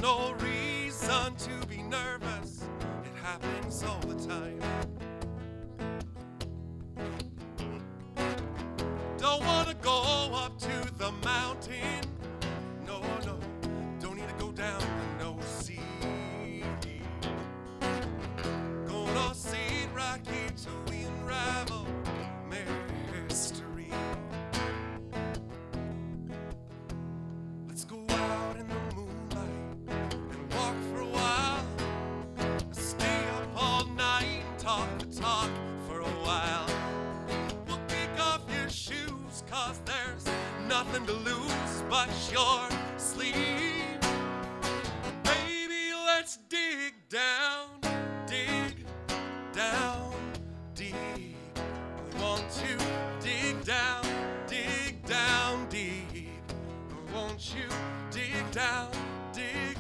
no reason to be nervous. It happens all the time. Don't want to go up to the mountain. No, no, don't need to go down the no-see. Gonna sit right here till we unravel mystery. Let's go out in the moonlight and walk for a while. Stay up all night and talk the talk for a while. We'll kick off your shoes, 'cause there's nothing to lose but your sleep. Baby, let's dig down deep. I want to dig down deep. I want you dig down deep.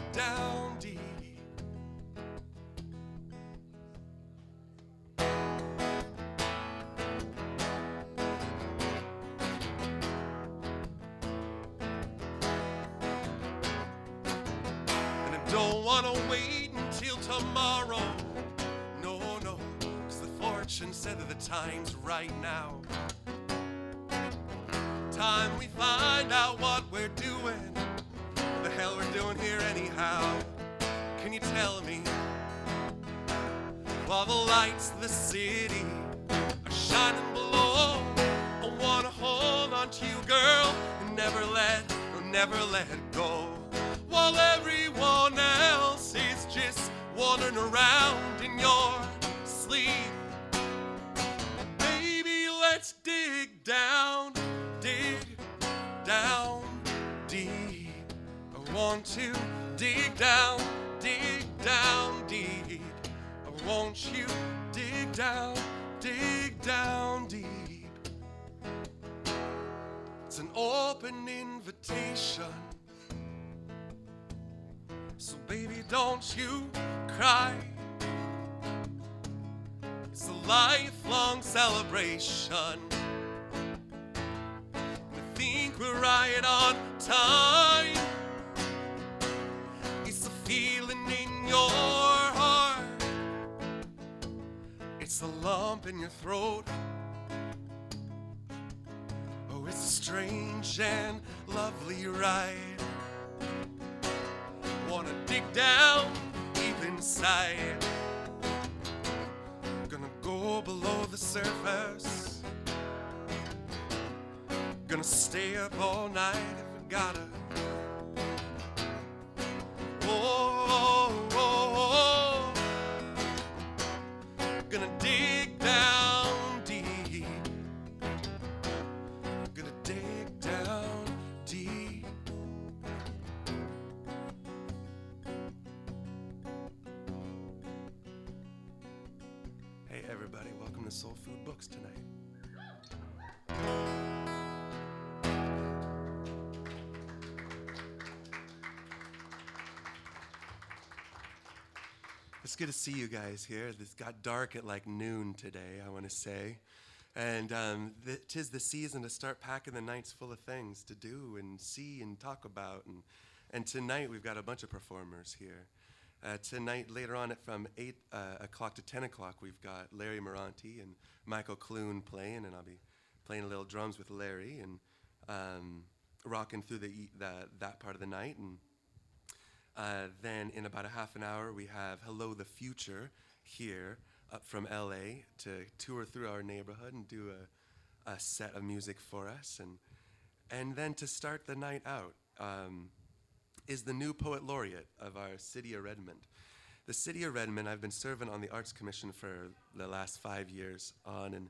And I don't want to wait until tomorrow. No, no, 'cause the fortune said that the time's right now. Time we find out what we're doing. What the hell we're doing here anyhow? Can you tell me? While the lights of the city are shining below, I wanna hold on to you, girl, and never let go. While everyone else is just wandering around in your sleep. Baby, let's dig down deep. I want to dig down deep. I want you dig down deep. It's an open invitation. So baby, don't you cry. It's a lifelong celebration. I think we're right on time. It's a feeling in your heart. It's a lump in your throat. Oh, it's a strange and lovely ride. Wanna dig down deep inside. Gonna go below the surface. Gonna stay up all night if we gotta. Oh. Gonna dig down deep. Gonna dig down deep. Hey everybody, welcome to Soul Food Books tonight. It's good to see you guys here. It got dark at like noon today, I want to say. And 'tis the season to start packing the nights full of things to do and see and talk about. And tonight we've got a bunch of performers here. Tonight, later on from 8 o'clock to 10 o'clock, we've got Larry Moranti and Michael Clune playing, and I'll be playing a little drums with Larry and rocking through that part of the night. And then in about a half an hour, we have Hello the Future here up from LA to tour through our neighborhood and do a set of music for us. And then to start the night out is the new poet laureate of our city of Redmond. The city of Redmond, I've been serving on the Arts Commission for the last 5 years on, and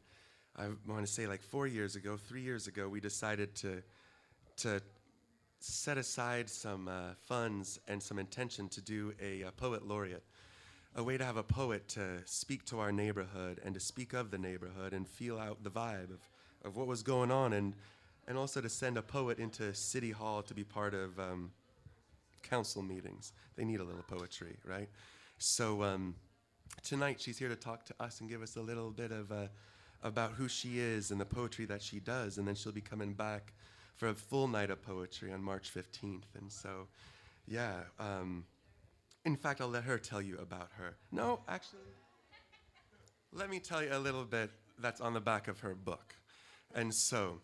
I want to say like 3 years ago, we decided to set aside some funds and some intention to do a poet laureate, a way to have a poet to speak to our neighborhood and to speak of the neighborhood and feel out the vibe of what was going on, and also to send a poet into City Hall to be part of council meetings. They need a little poetry, right? So tonight she's here to talk to us and give us a little bit of about who she is and the poetry that she does, and then she'll be coming back for a full night of poetry on March 15th. And so, yeah, In fact, I'll let her tell you about her. No, actually, let me tell you a little bit that's on the back of her book. And so,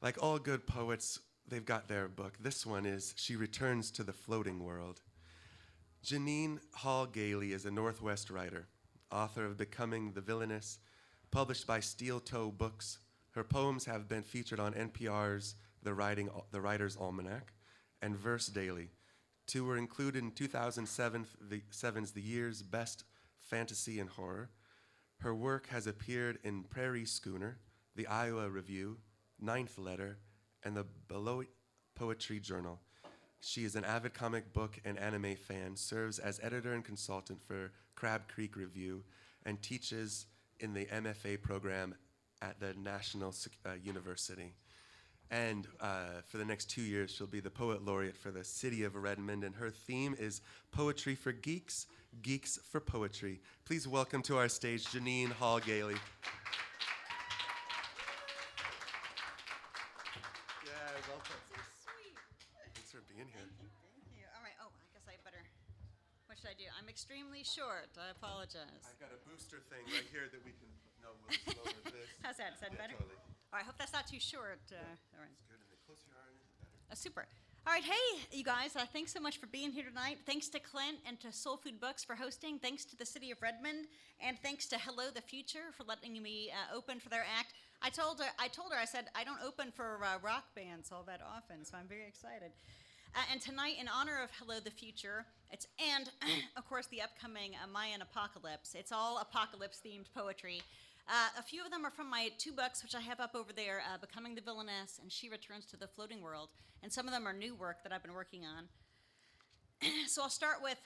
like all good poets, they've got their book. This one is She Returns to the Floating World. Jeenine Gailey is a Northwest writer, author of Becoming the Villainous, published by Steel Toe Books. Her poems have been featured on NPR's The Writer's Almanac and Verse Daily. Two were included in 2007's The Year's Best Fantasy and Horror. Her work has appeared in Prairie Schooner, the Iowa Review, Ninth Letter, and the Beloit Poetry Journal. She is an avid comic book and anime fan, serves as editor and consultant for Crab Creek Review, and teaches in the MFA program at the National University. And for the next 2 years, she'll be the poet laureate for the city of Redmond, and her theme is Poetry for Geeks, Geeks for Poetry. Please welcome to our stage Jeenine Gailey. Being here. Thank you. All right. Oh, I guess I better. What should I do? I'm extremely short. I apologize. I've got a booster thing right here that we can. No, we'll slow this. How's that? Is that better? Totally. All right. I hope that's not too short. All right. It's good. And the closer you are, the better. Super. All right. Hey, you guys. Thanks so much for being here tonight. Thanks to Clint and to Soul Food Books for hosting. Thanks to the city of Redmond, and thanks to Hello the Future for letting me open for their act. I told her. I said I don't open for rock bands all that often, so I'm very excited. And tonight, in honor of Hello the Future, and of course the upcoming Mayan apocalypse, it's all apocalypse-themed poetry. A few of them are from my 2 books, which I have up over there, Becoming the Villainess and She Returns to the Floating World, and some of them are new work that I've been working on. So I'll start with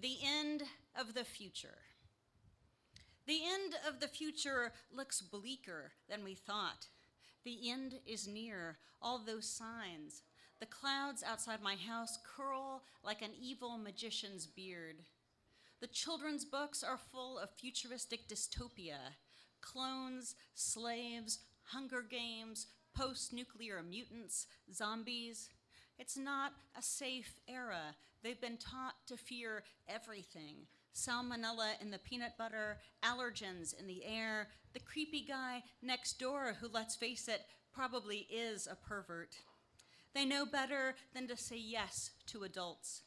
The End of the Future. The end of the future looks bleaker than we thought. The end is near, all those signs. The clouds outside my house curl like an evil magician's beard. The children's books are full of futuristic dystopia, clones, slaves, Hunger Games, post-nuclear mutants, zombies. It's not a safe era. They've been taught to fear everything. Salmonella in the peanut butter, allergens in the air, the creepy guy next door who, let's face it, probably is a pervert. They know better than to say yes to adults.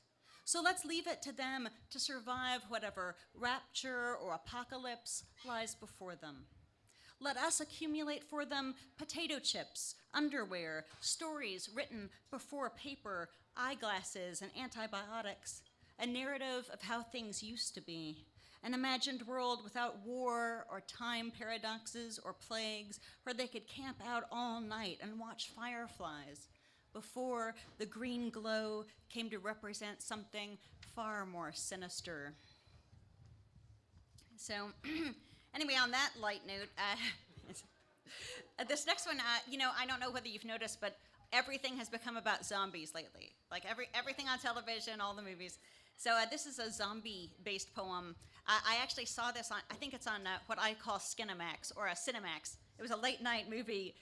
So let's leave it to them to survive whatever rapture or apocalypse lies before them. Let us accumulate for them potato chips, underwear, stories written before paper, eyeglasses, and antibiotics, a narrative of how things used to be, an imagined world without war or time paradoxes or plagues, where they could camp out all night and watch fireflies, before the green glow came to represent something far more sinister. So, anyway, on that light note, this next one, I don't know whether you've noticed, but everything has become about zombies lately. Like everything on television, all the movies. So this is a zombie-based poem. I actually saw this on, I think it's on what I call Skinamax, or a Cinemax. It was a late-night movie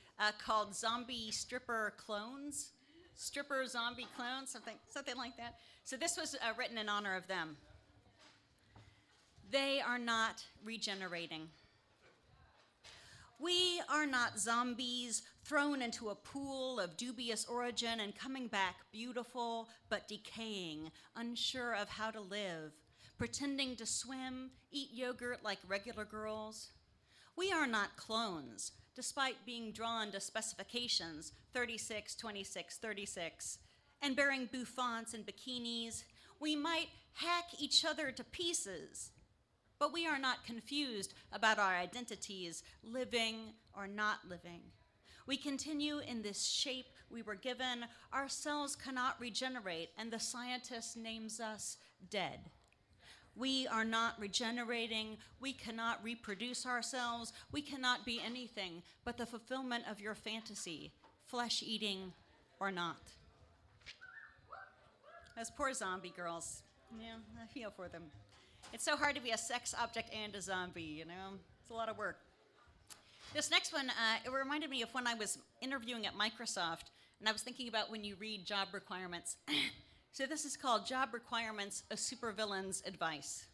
called Zombie Stripper Clones. Stripper zombie clones, something like that. So this was written in honor of them. They are not regenerating. We are not zombies thrown into a pool of dubious origin and coming back beautiful but decaying, unsure of how to live, pretending to swim, eat yogurt like regular girls. We are not clones, despite being drawn to specifications 36, 26, 36, and bearing bouffants and bikinis. We might hack each other to pieces, but we are not confused about our identities, living or not living. We continue in this shape we were given. Our cells cannot regenerate, and the scientist names us dead. We are not regenerating. We cannot reproduce ourselves. We cannot be anything but the fulfillment of your fantasy, flesh-eating or not. Those poor zombie girls. Yeah, I feel for them. It's so hard to be a sex object and a zombie, you know? It's a lot of work. This next one, it reminded me of when I was interviewing at Microsoft, and I was thinking about when you read job requirements. So this is called Job Requirements, a Supervillain's Advice.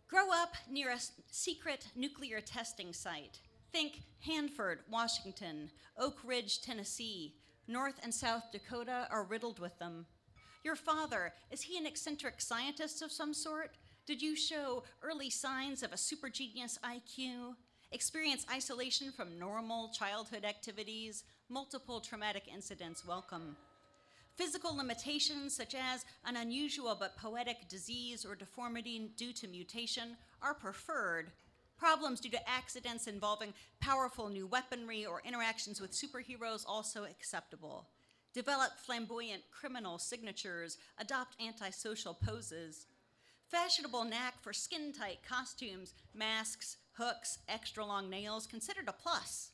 Grow up near a secret nuclear testing site. Think Hanford, Washington, Oak Ridge, Tennessee. North and South Dakota are riddled with them. Your father, is he an eccentric scientist of some sort? Did you show early signs of a super genius IQ? Experience isolation from normal childhood activities? Multiple traumatic incidents welcome. Physical limitations such as an unusual but poetic disease or deformity due to mutation are preferred. Problems due to accidents involving powerful new weaponry or interactions with superheroes also acceptable. Develop flamboyant criminal signatures, adopt antisocial poses. Fashionable knack for skin-tight costumes, masks, hooks, extra long nails, considered a plus.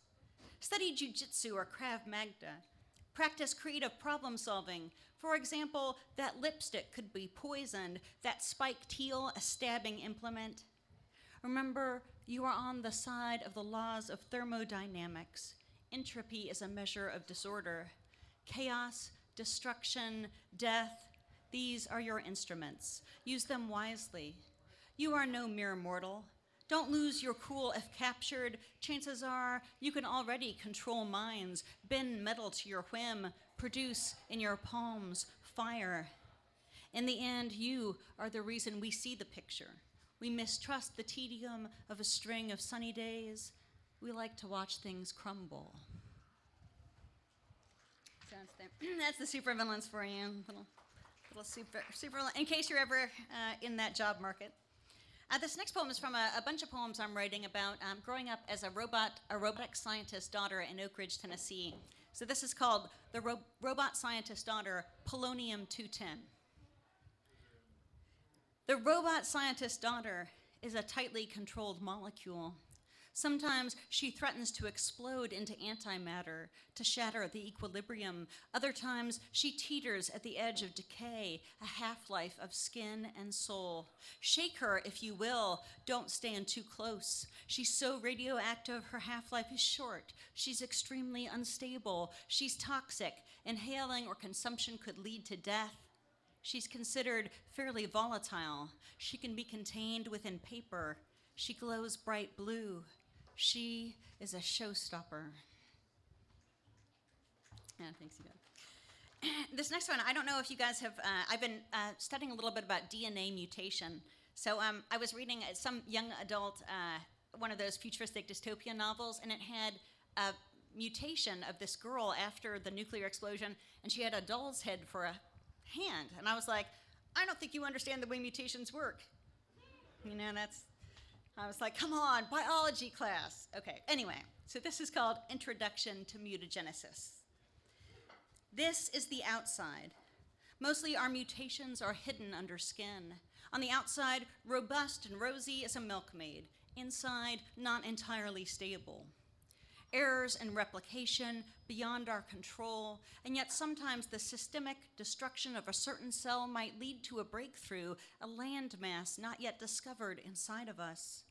Study jujitsu or Krav Maga. Practice creative problem solving. For example, that lipstick could be poisoned, that spiked heel a stabbing implement. Remember, you are on the side of the laws of thermodynamics. Entropy is a measure of disorder. Chaos, destruction, death, these are your instruments. Use them wisely. You are no mere mortal. Don't lose your cool if captured. Chances are you can already control minds, bend metal to your whim, produce in your palms fire. In the end, you are the reason we see the picture. We mistrust the tedium of a string of sunny days. We like to watch things crumble. So that's the supervillains for you. Little super. In case you're ever in that job market. This next poem is from a bunch of poems I'm writing about growing up as a robotic scientist daughter in Oak Ridge, Tennessee. So this is called The Robot Scientist Daughter, Polonium-210. The robot scientist daughter is a tightly controlled molecule. Sometimes she threatens to explode into antimatter, to shatter the equilibrium. Other times she teeters at the edge of decay, a half-life of skin and soul. Shake her if you will, don't stand too close. She's so radioactive, her half-life is short. She's extremely unstable. She's toxic. Inhaling or consumption could lead to death. She's considered fairly volatile. She can be contained within paper. She glows bright blue. She is a showstopper. Yeah, thanks, you guys. This next one, I don't know if you guys have, I've been studying a little bit about DNA mutation. So I was reading some young adult, one of those futuristic dystopian novels, and it had a mutation of this girl after the nuclear explosion, and she had a doll's head for a hand. And I was like, I don't think you understand the way mutations work. You know, I was like, come on, biology class. Okay, anyway, so this is called Introduction to Mutagenesis. This is the outside. Mostly our mutations are hidden under skin. On the outside, robust and rosy as a milkmaid. Inside, not entirely stable. Errors in replication beyond our control, and yet sometimes the systemic destruction of a certain cell might lead to a breakthrough, a landmass not yet discovered inside of us.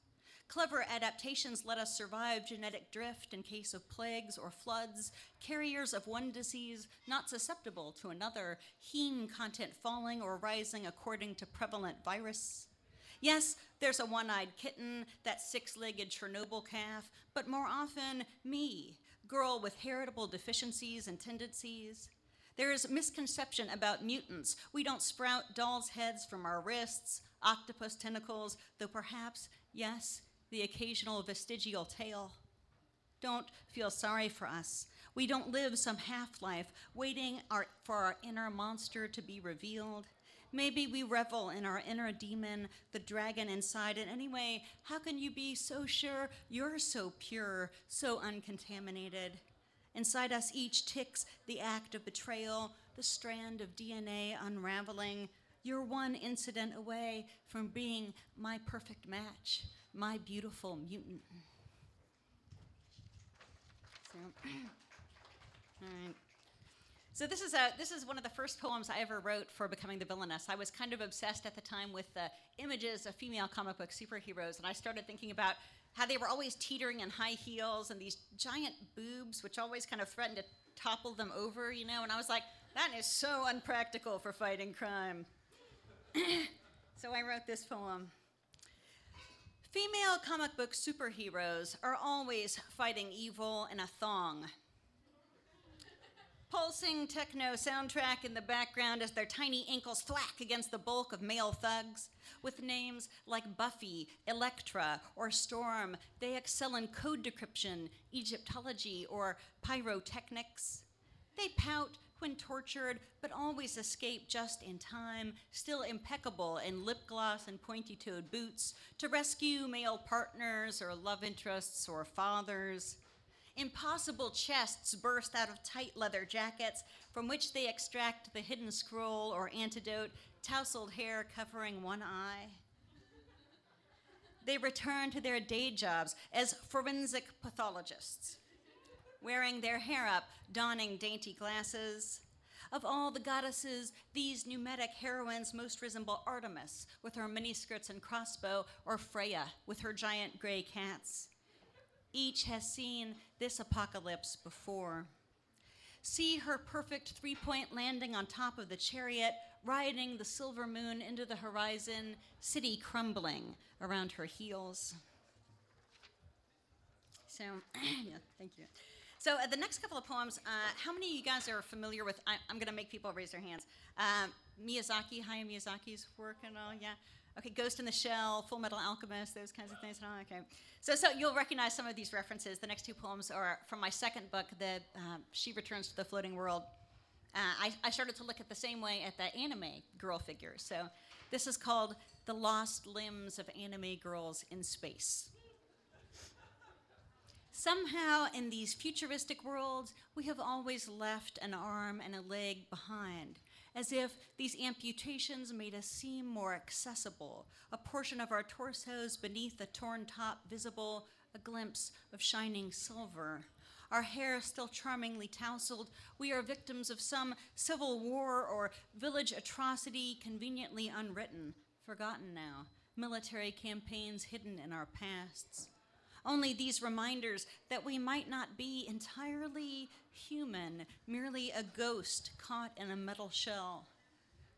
Clever adaptations let us survive genetic drift in case of plagues or floods, carriers of one disease not susceptible to another, heme content falling or rising according to prevalent virus. Yes, there's a one-eyed kitten, that six-legged Chernobyl calf, but more often, me, girl with heritable deficiencies and tendencies. There is misconception about mutants. We don't sprout dolls' heads from our wrists, octopus tentacles, though perhaps, yes, the occasional vestigial tail. Don't feel sorry for us. We don't live some half-life, waiting for our inner monster to be revealed. Maybe we revel in our inner demon, the dragon inside. And anyway, how can you be so sure you're so pure, so uncontaminated? Inside us each ticks the act of betrayal, the strand of DNA unraveling. You're one incident away from being my perfect match, my beautiful mutant. So, all right. So this is one of the first poems I ever wrote for becoming the villainess. I was kind of obsessed at the time with the images of female comic book superheroes, and I started thinking about how they were always teetering in high heels and these giant boobs, which always kind of threatened to topple them over, you know, and I was like, That is so unpractical for fighting crime. So I wrote this poem. Female comic book superheroes are always fighting evil in a thong. Pulsing techno soundtrack in the background as their tiny ankles thwack against the bulk of male thugs. With names like Buffy, Elektra, or Storm, they excel in code decryption, Egyptology, or pyrotechnics. They pout when tortured, but always escape just in time, still impeccable in lip gloss and pointy-toed boots, to rescue male partners or love interests or fathers. Impossible chests burst out of tight leather jackets from which they extract the hidden scroll or antidote, tousled hair covering one eye. They return to their day jobs as forensic pathologists, wearing their hair up, donning dainty glasses. Of all the goddesses, these pneumatic heroines most resemble Artemis with her miniskirts and crossbow, or Freya with her giant gray cats. Each has seen this apocalypse before. See her perfect three-point landing on top of the chariot, riding the silver moon into the horizon, city crumbling around her heels. So, yeah, thank you. So the next couple of poems, how many of you guys are familiar with, I'm going to make people raise their hands, Miyazaki, Hayao Miyazaki's work and all, yeah? Okay, Ghost in the Shell, Full Metal Alchemist, those kinds of things. Oh, okay. So you'll recognize some of these references. The next two poems are from my second book, She Returns to the Floating World. I started to look at the same way at the anime girl figures. So this is called The Lost Limbs of Anime Girls in Space. Somehow, in these futuristic worlds, we have always left an arm and a leg behind, as if these amputations made us seem more accessible, a portion of our torsos beneath the torn top visible, a glimpse of shining silver. Our hair still charmingly tousled, we are victims of some civil war or village atrocity conveniently unwritten, forgotten now, military campaigns hidden in our pasts. Only these reminders that we might not be entirely human, merely a ghost caught in a metal shell.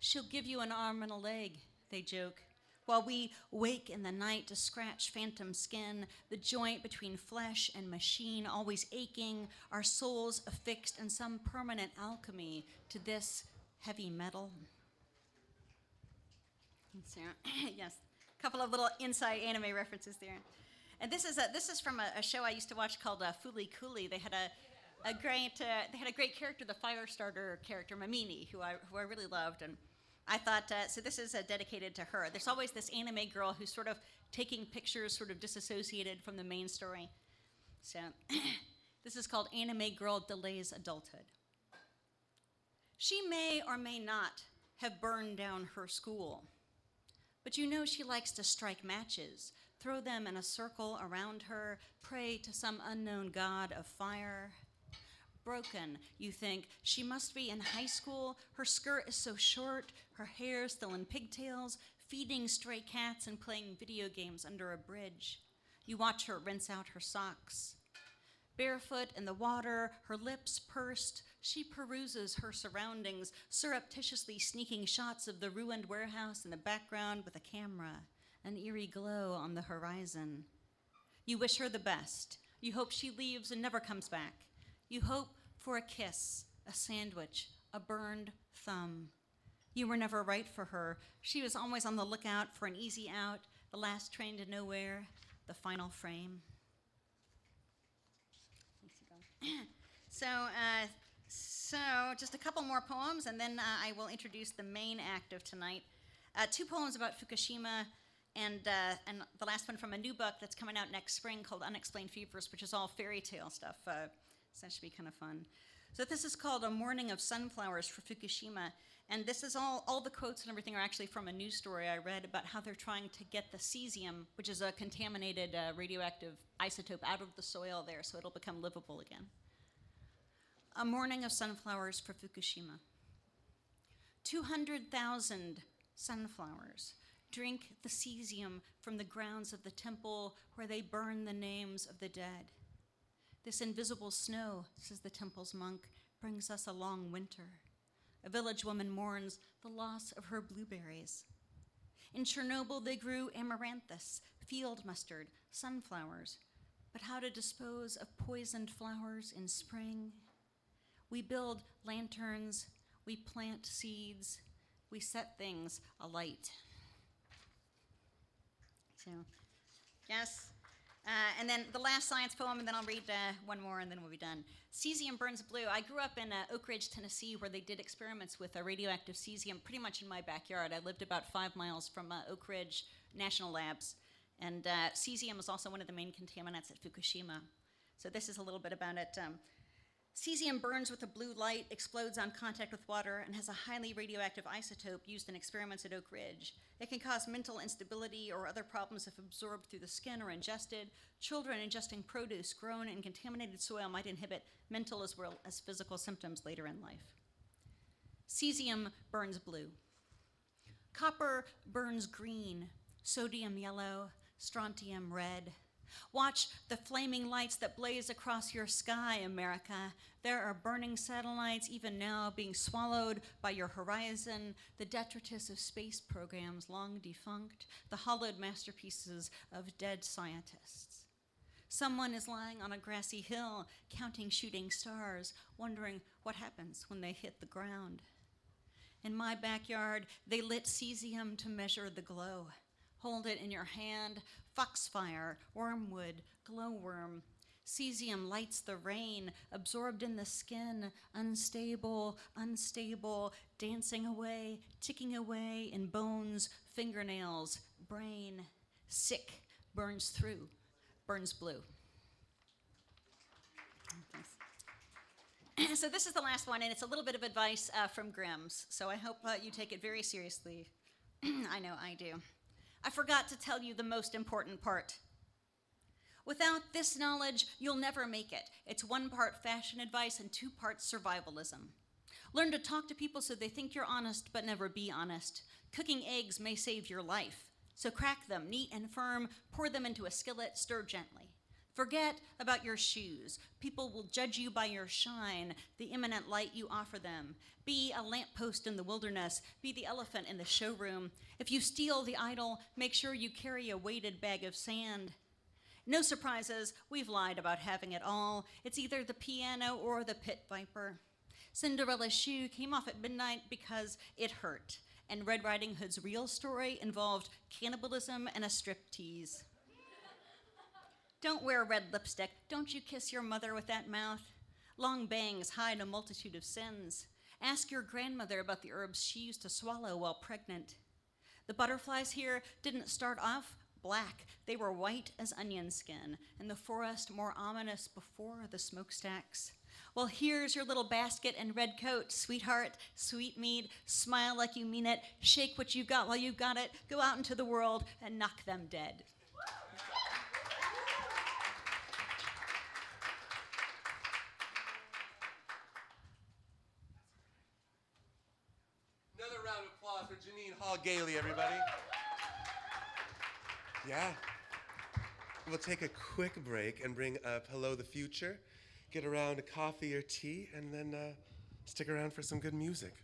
She'll give you an arm and a leg, they joke, while we wake in the night to scratch phantom skin, the joint between flesh and machine always aching, our souls affixed in some permanent alchemy to this heavy metal. So, yes, a couple of little inside anime references there. And this is from a show I used to watch called Fooly Cooly. They had a great character, the Firestarter character, Mamini, who I really loved. And I thought, so this is dedicated to her. There's always this anime girl who's sort of taking pictures, sort of disassociated from the main story. So this is called Anime Girl Delays Adulthood. She may or may not have burned down her school, but you know she likes to strike matches, throw them in a circle around her, pray to some unknown god of fire. Broken, you think. She must be in high school. Her skirt is so short, her hair still in pigtails, feeding stray cats and playing video games under a bridge. You watch her rinse out her socks. Barefoot in the water, her lips pursed, she peruses her surroundings, surreptitiously sneaking shots of the ruined warehouse in the background with a camera, an eerie glow on the horizon. You wish her the best. You hope she leaves and never comes back. You hope for a kiss, a sandwich, a burned thumb. You were never right for her. She was always on the lookout for an easy out, the last train to nowhere, the final frame. So just a couple more poems, and then I will introduce the main act of tonight. Two poems about Fukushima, and the last one from a new book that's coming out next spring called Unexplained Fevers, which is all fairy tale stuff. So that should be kind of fun. So this is called A Morning of Sunflowers for Fukushima. And this is all the quotes and everything are actually from a news story I read about how they're trying to get the cesium, which is a contaminated radioactive isotope, out of the soil there so it'll become livable again. A Morning of Sunflowers for Fukushima. 200,000 sunflowers drink the cesium from the grounds of the temple where they burn the names of the dead. This invisible snow, says the temple's monk, brings us a long winter. A village woman mourns the loss of her blueberries. In Chernobyl, they grew amaranthus, field mustard, sunflowers. But how to dispose of poisoned flowers in spring? We build lanterns, we plant seeds, we set things alight. So, yes. And then the last science poem, and then I'll read one more, and then we'll be done. Cesium burns blue. I grew up in Oak Ridge, Tennessee, where they did experiments with radioactive cesium pretty much in my backyard. I lived about 5 miles from Oak Ridge National Labs, and cesium is also one of the main contaminants at Fukushima. So this is a little bit about it. Cesium burns with a blue light, explodes on contact with water, and has a highly radioactive isotope used in experiments at Oak Ridge. It can cause mental instability or other problems if absorbed through the skin or ingested. Children ingesting produce grown in contaminated soil might inhibit mental as well as physical symptoms later in life. Cesium burns blue. Copper burns green, sodium yellow, strontium red. Watch the flaming lights that blaze across your sky, America. There are burning satellites even now being swallowed by your horizon, the detritus of space programs long defunct, the hollowed masterpieces of dead scientists. Someone is lying on a grassy hill, counting shooting stars, wondering what happens when they hit the ground. In my backyard, they lit cesium to measure the glow. Hold it in your hand, foxfire, wormwood, glowworm. Cesium lights the rain, absorbed in the skin, unstable, unstable, dancing away, ticking away in bones, fingernails, brain. Sick, burns through, burns blue. Thanks. So this is the last one, and it's a little bit of advice from Grimm's, so I hope you take it very seriously. I know I do. I forgot to tell you the most important part. Without this knowledge, you'll never make it. It's 1 part fashion advice and 2 parts survivalism. Learn to talk to people so they think you're honest, but never be honest. Cooking eggs may save your life. So crack them, neat and firm, pour them into a skillet, stir gently. Forget about your shoes. People will judge you by your shine, the imminent light you offer them. Be a lamppost in the wilderness. Be the elephant in the showroom. If you steal the idol, make sure you carry a weighted bag of sand. No surprises, we've lied about having it all. It's either the piano or the pit viper. Cinderella's shoe came off at midnight because it hurt, and Red Riding Hood's real story involved cannibalism and a striptease. Don't wear red lipstick. Don't you kiss your mother with that mouth. Long bangs hide a multitude of sins. Ask your grandmother about the herbs she used to swallow while pregnant. The butterflies here didn't start off black. They were white as onion skin, and the forest more ominous before the smokestacks. Well, here's your little basket and red coat, sweetheart, sweetmeat, smile like you mean it, shake what you've got while you've got it, go out into the world and knock them dead. Another round of applause for Jeenine Hall Gailey, everybody. Yeah. We'll take a quick break and bring up Hello the Future, get around a coffee or tea, and then stick around for some good music.